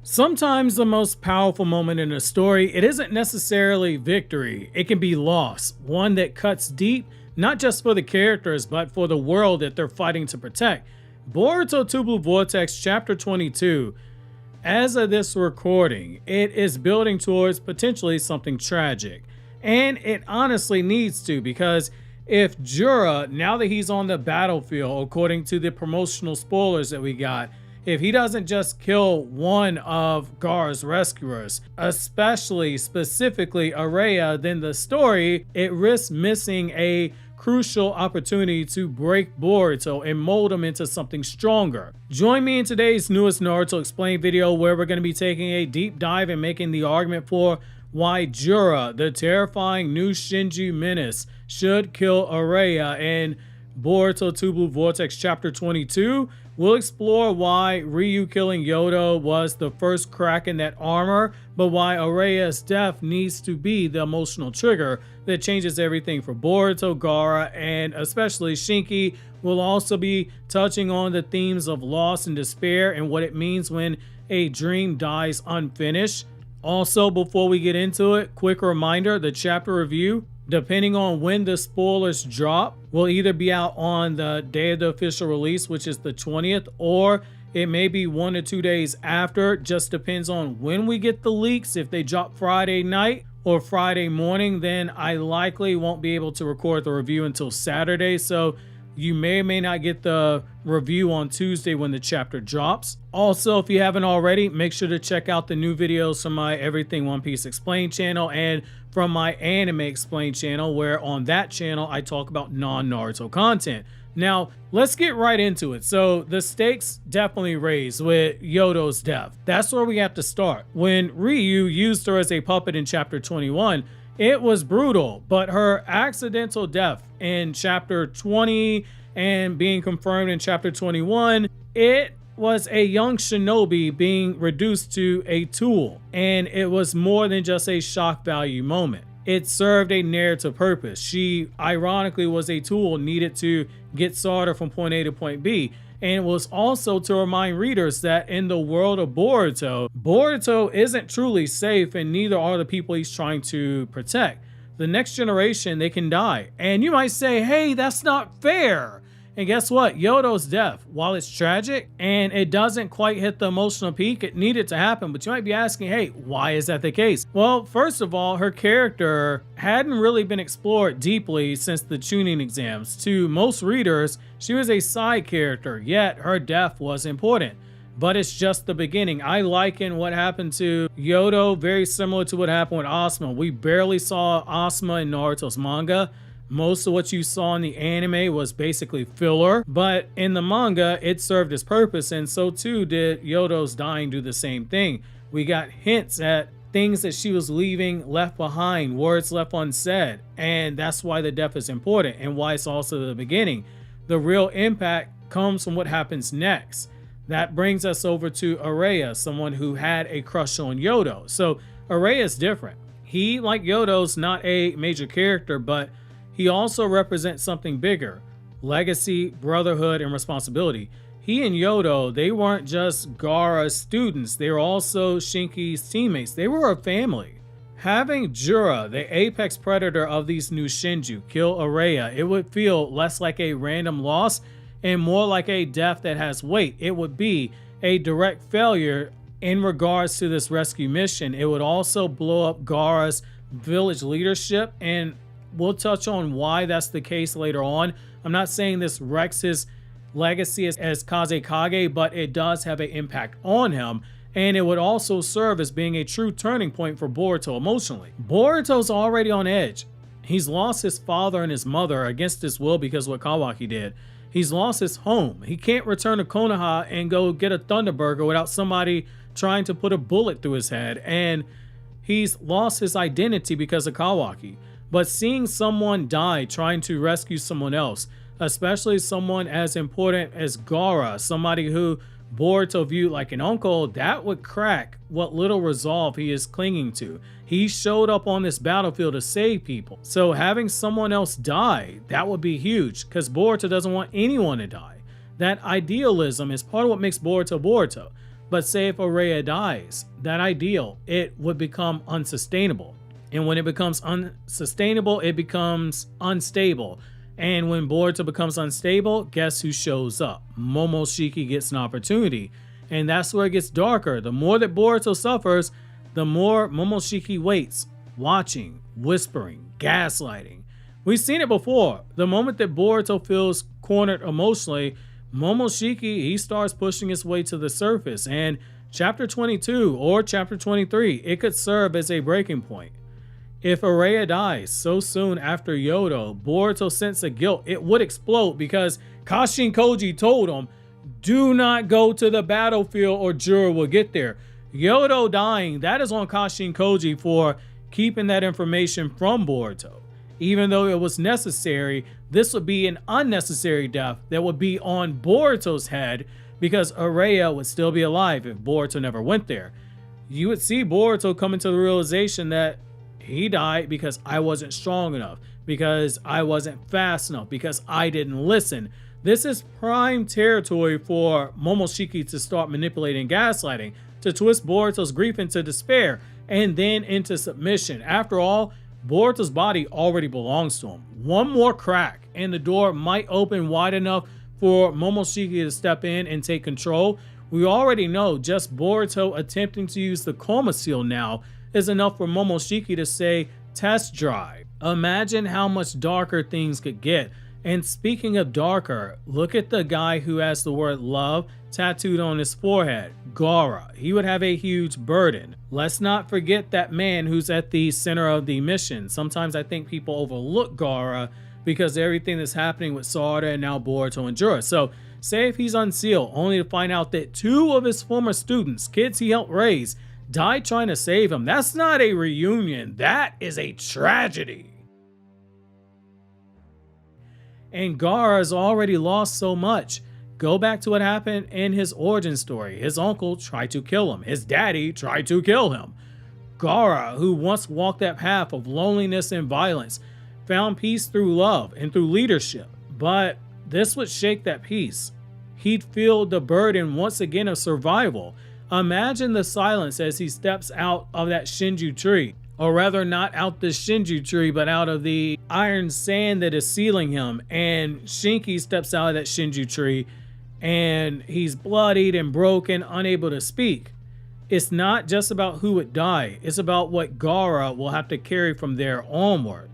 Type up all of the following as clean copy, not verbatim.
Sometimes the most powerful moment in a story, it isn't necessarily victory. It can be loss, one that cuts deep, not just for the characters, but for the world that they're fighting to protect. Boruto Two Blue Vortex Chapter 22. As of this recording, it is building towards potentially something tragic. And it honestly needs to, because if Jura, now that he's on the battlefield, according to the promotional spoilers that we got, if he doesn't just kill one of Gaara's rescuers, specifically Araya, then the story, it risks missing a crucial opportunity to break Boruto and mold him into something stronger. Join me in today's newest Naruto Explained video, where we're going to be taking a deep dive and making the argument for why Jura, the terrifying new Shinji menace, should kill Araya in Boruto Two Blue Vortex Chapter 22. We'll explore why Ryu killing Yodo was the first crack in that armor, but why Araya's death needs to be the emotional trigger that changes everything for Boruto, Gaara, and especially Shinki. We'll also be touching on the themes of loss and despair and what it means when a dream dies unfinished. Also, before we get into it, quick reminder, the chapter review, depending on when the spoilers drop, will either be out on the day of the official release, which is the 20th, or it may be 1 to 2 days after. Just depends on when we get the leaks. If they drop Friday night or Friday morning, then I likely won't be able to record the review until Saturday. So you may or may not get the review on Tuesday when the chapter drops. Also, if you haven't already, make sure to check out the new videos from my Everything One Piece Explained channel and from my Anime Explained channel, where on that channel I talk about non-Naruto content. Now, let's get right into it. So the stakes definitely raised with Yodo's death. That's where we have to start. When Ryu used her as a puppet in Chapter 21, it was brutal, but her accidental death in Chapter 20 and being confirmed in Chapter 21, it was a young shinobi being reduced to a tool, and it was more than just a shock value moment. It served a narrative purpose. She ironically was a tool needed to get Sarada from point A to point B, and it was also to remind readers that in the world of Boruto, Boruto isn't truly safe, and neither are the people he's trying to protect. The next generation, they can die. And you might say, hey, that's not fair. And guess what? Yodo's death, while it's tragic and it doesn't quite hit the emotional peak it needed to happen, but you might be asking, hey, why is that the case? Well, first of all, her character hadn't really been explored deeply since the tuning exams. To most readers, she was a side character, yet her death was important. But it's just the beginning. I liken what happened to Yodo very similar to what happened with Asuma. We barely saw Asuma in Naruto's manga. Most of what you saw in the anime was basically filler, but in the manga, it served its purpose, and so too did Yodo's dying do the same thing. We got hints at things that she was leaving left behind, words left unsaid, and that's why the death is important and why it's also the beginning. The real impact comes from what happens next. That brings us over to Araya, someone who had a crush on Yodo. So Araya is different. He, like Yodo's, not a major character, but he also represents something bigger: legacy, brotherhood, and responsibility. He and Yodo, they weren't just Gaara's students, they were also Shinki's teammates. They were a family. Having Jura, the apex predator of these new Shinju, kill Araya, it would feel less like a random loss and more like a death that has weight. It would be a direct failure in regards to this rescue mission. It would also blow up Gaara's village leadership, and we'll touch on why that's the case later on. I'm not saying this wrecks his legacy as Kazekage, but it does have an impact on him, and it would also serve as being a true turning point for Boruto emotionally. Boruto's already on edge. He's lost his father and his mother against his will because of what Kawaki did. He's lost his home. He can't return to Konoha and go get a Thunderburger without somebody trying to put a bullet through his head, and he's lost his identity because of Kawaki. But seeing someone die trying to rescue someone else, especially someone as important as Gaara, somebody who Boruto viewed like an uncle, that would crack what little resolve he is clinging to. He showed up on this battlefield to save people. So having someone else die, that would be huge, because Boruto doesn't want anyone to die. That idealism is part of what makes Boruto Boruto. But say if Araya dies, that ideal, it would become unsustainable. And when it becomes unsustainable, it becomes unstable. And when Boruto becomes unstable, guess who shows up? Momoshiki gets an opportunity. And that's where it gets darker. The more that Boruto suffers, the more Momoshiki waits, watching, whispering, gaslighting. We've seen it before. The moment that Boruto feels cornered emotionally, Momoshiki, he starts pushing his way to the surface. And chapter 22 or chapter 23, it could serve as a breaking point. If Araya dies so soon after Yodo, Boruto's sense of guilt, it would explode because Kashin Koji told him, do not go to the battlefield or Jura will get there. Yodo dying, that is on Kashin Koji for keeping that information from Boruto. Even though it was necessary, this would be an unnecessary death that would be on Boruto's head because Araya would still be alive if Boruto never went there. You would see Boruto come into the realization that he died because I wasn't strong enough, because I wasn't fast enough, because I didn't listen. This is prime territory for Momoshiki to start manipulating, gaslighting, to twist Boruto's grief into despair, and then into submission. After all, Boruto's body already belongs to him. One more crack, and the door might open wide enough for Momoshiki to step in and take control. We already know just Boruto attempting to use the coma seal now is enough for Momoshiki to say, test drive. Imagine how much darker things could get. And speaking of darker, look at the guy who has the word love tattooed on his forehead, Gaara. He would have a huge burden. Let's not forget that man who's at the center of the mission. Sometimes I think people overlook Gaara because everything that's happening with Sarada and now Boruto and Jura. So say if he's unsealed, only to find out that 2 of his former students, kids he helped raise, died trying to save him. That's not a reunion. That is a tragedy. And Gaara has already lost so much. Go back to what happened in his origin story. His uncle tried to kill him. His daddy tried to kill him. Gaara, who once walked that path of loneliness and violence, found peace through love and through leadership. But this would shake that peace. He'd feel the burden once again of survival. Imagine the silence as he steps out of that Shinju tree. Or rather, not out the Shinju tree, but out of the iron sand that is sealing him. And Shinki steps out of that Shinju tree and he's bloodied and broken, unable to speak. It's not just about who would die. It's about what Gaara will have to carry from there onward.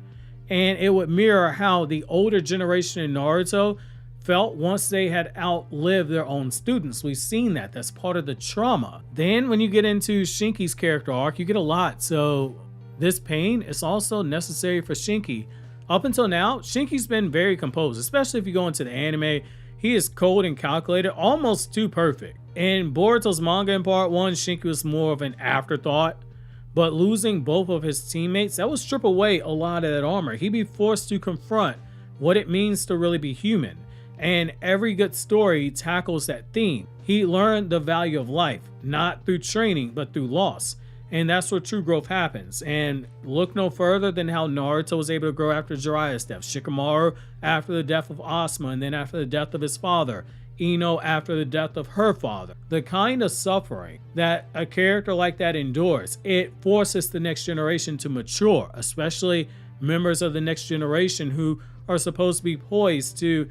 And it would mirror how the older generation in Naruto felt once they had outlived their own students. We've seen that. That's part of the trauma. Then when you get into Shinki's character arc, you get a lot. So this pain is also necessary for Shinki. Up until now, Shinki's been very composed, especially if you go into the anime. He is cold and calculated, almost too perfect. In Boruto's manga in part 1, Shinki was more of an afterthought. But losing both of his teammates, that would strip away a lot of that armor. He'd be forced to confront what it means to really be human. And every good story tackles that theme. He learned the value of life, not through training, but through loss. And that's where true growth happens. And look no further than how Naruto was able to grow after Jiraiya's death, Shikamaru after the death of Asuma, and then after the death of his father, Ino after the death of her father. The kind of suffering that a character like that endures, it forces the next generation to mature, especially members of the next generation who are supposed to be poised to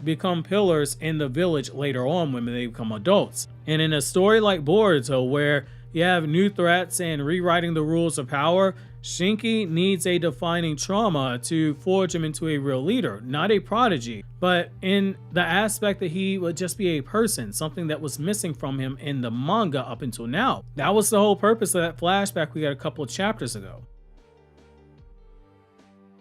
become pillars in the village later on when they become adults. And in a story like Boruto, where you have new threats and rewriting the rules of power, Shinki needs a defining trauma to forge him into a real leader, not a prodigy, but in the aspect that he would just be a person, something that was missing from him in the manga up until now. That was the whole purpose of that flashback we got a couple of chapters ago.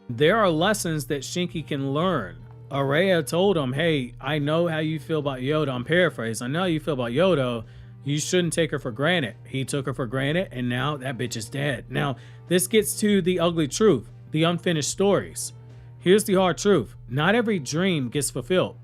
There are lessons that Shinki can learn. Araya told him, hey, I know how you feel about Yodo. I'm paraphrasing. I know how you feel about Yodo. You shouldn't take her for granted. He took her for granted, and now that bitch is dead. Now, this gets to the ugly truth, the unfinished stories. Here's the hard truth. Not every dream gets fulfilled.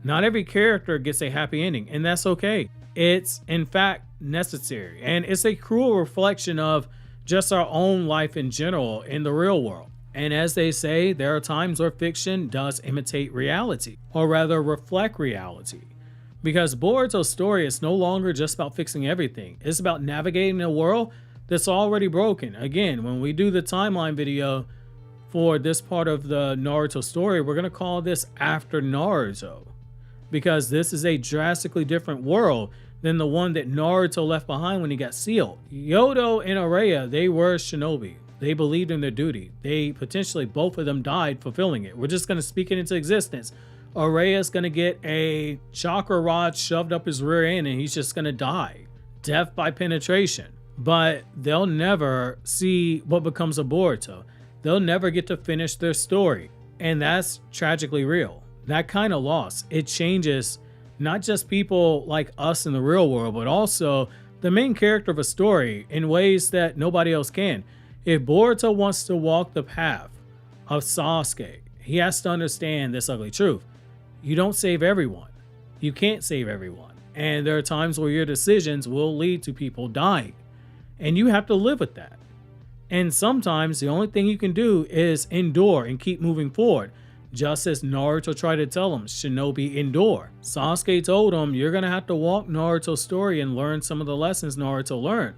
Not every character gets a happy ending, and that's okay. It's, in fact, necessary. And it's a cruel reflection of just our own life in general in the real world. And as they say, there are times where fiction does imitate reality, or rather reflect reality. Because Boruto's story is no longer just about fixing everything. It's about navigating a world that's already broken. Again, when we do the timeline video for this part of the Naruto story, we're going to call this After Naruto. Because this is a drastically different world than the one that Naruto left behind when he got sealed. Yodo and Araya, they were shinobi. They believed in their duty. They potentially, both of them died fulfilling it. We're just going to speak it into existence. Araya's going to get a chakra rod shoved up his rear end and he's just going to die. Death by penetration. But they'll never see what becomes of Boruto. They'll never get to finish their story. And that's tragically real. That kind of loss, it changes not just people like us in the real world, but also the main character of a story in ways that nobody else can. If Boruto wants to walk the path of Sasuke, he has to understand this ugly truth. You don't save everyone. You can't save everyone. And there are times where your decisions will lead to people dying. And you have to live with that. And sometimes the only thing you can do is endure and keep moving forward. Just as Naruto tried to tell him, shinobi endure. Sasuke told him, you're going to have to walk Naruto's story and learn some of the lessons Naruto learned.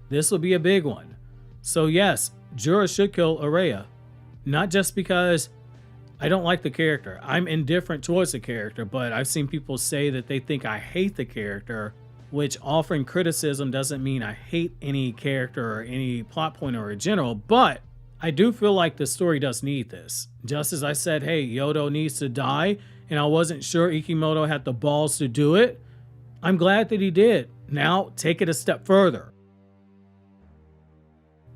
This will be a big one. So yes, Jura should kill Araya. Not just because I don't like the character. I'm indifferent towards the character, but I've seen people say that they think I hate the character, which offering criticism doesn't mean I hate any character or any plot point or in general, but I do feel like the story does need this. Just as I said, hey, Yodo needs to die, and I wasn't sure Ikimoto had the balls to do it, I'm glad that he did. Now, take it a step further.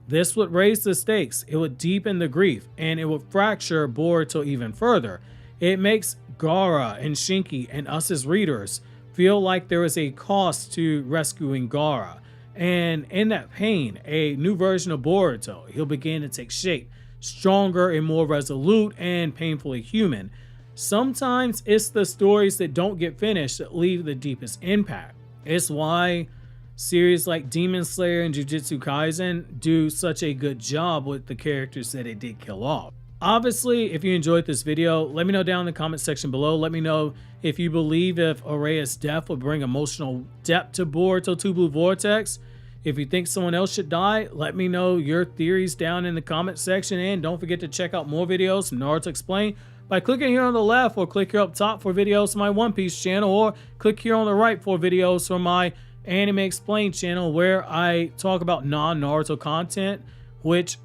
This would raise the stakes, it would deepen the grief, and it would fracture Boruto even further. It makes Gaara and Shinki and us as readers feel like there is a cost to rescuing Gaara. And in that pain, a new version of Boruto, he'll begin to take shape, stronger and more resolute and painfully human. Sometimes it's the stories that don't get finished that leave the deepest impact. It's why series like Demon Slayer and Jujutsu Kaisen do such a good job with the characters that it did kill off. Obviously, if you enjoyed this video, let me know down in the comment section below. Let me know if you believe if Araya's death will bring emotional depth to Boruto Two Blue Vortex. If you think someone else should die, let me know your theories down in the comment section. And don't forget to check out more videos from Naruto Explained by clicking here on the left, or click here up top for videos from my One Piece channel, or click here on the right for videos from my Anime Explained channel, where I talk about non-Naruto content, which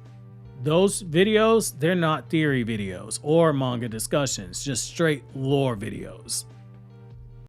those videos, they're not theory videos or manga discussions, just straight lore videos.